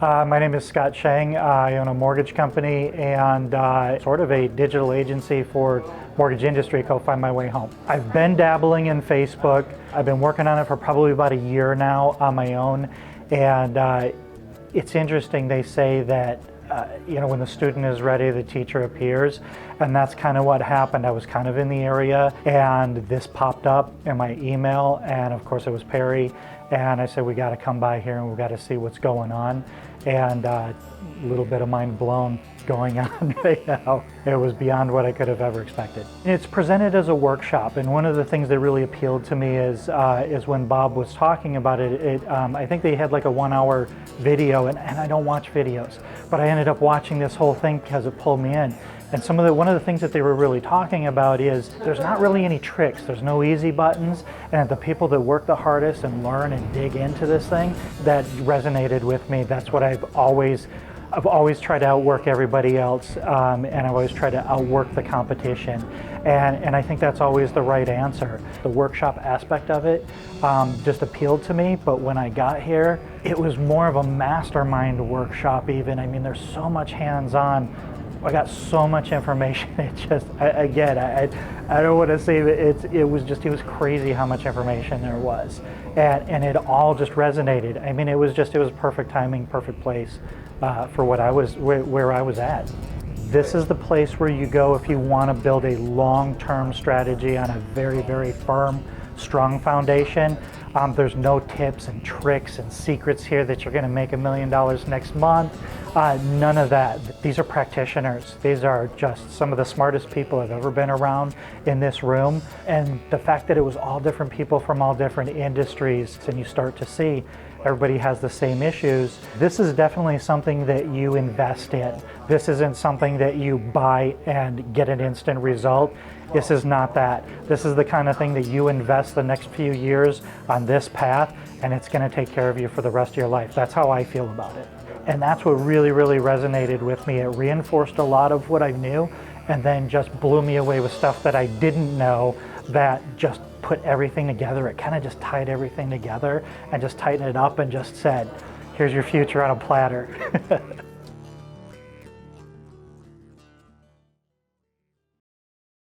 My name is Scott Sheng. I own a mortgage company and sort of a digital agency for mortgage industry called Find My Way Home. I've been dabbling in Facebook. I've been working on it for probably about a year now on my own. And it's interesting, they say that when the student is ready, the teacher appears. And that's kind of what happened. I was kind of in the area and this popped up in my email, and of course it was Perry. And I said, we got to come by here and we got to see what's going on. And a little bit of mind blown going on right now. It was beyond what I could have ever expected. It's presented as a workshop, and one of the things that really appealed to me is when Bob was talking about it. I think they had like a 1 hour video, and I don't watch videos, but I ended up watching this whole thing because it pulled me in. And one of the things that they were really talking about is there's not really any tricks. There's no easy buttons. And the people that work the hardest and learn and dig into this thing, that resonated with me. That's what I've always tried to outwork everybody else, and I've always tried to outwork the competition. And I think that's always the right answer. The workshop aspect of it just appealed to me, but when I got here, it was more of a mastermind workshop even. I mean, there's so much hands-on. I got so much information. It just, I don't want to say that it was crazy how much information there was, and it all just resonated. I mean, it was perfect timing, perfect place for where I was at. This is the place where you go if you want to build a long-term strategy on a very, very firm, strong foundation. There's no tips and tricks and secrets here that you're going to make $1 million next month. None of that. These are practitioners. These are just some of the smartest people I've ever been around in this room. And the fact that it was all different people from all different industries, and you start to see everybody has the same issues. This is definitely something that you invest in. This isn't something that you buy and get an instant result. This is not that. This is the kind of thing that you invest the next few years on this path, and it's going to take care of you for the rest of your life. That's how I feel about it. And that's what really, really resonated with me. It reinforced a lot of what I knew, and then just blew me away with stuff that I didn't know that just put everything together. It kind of just tied everything together and just tightened it up and just said, here's your future on a platter.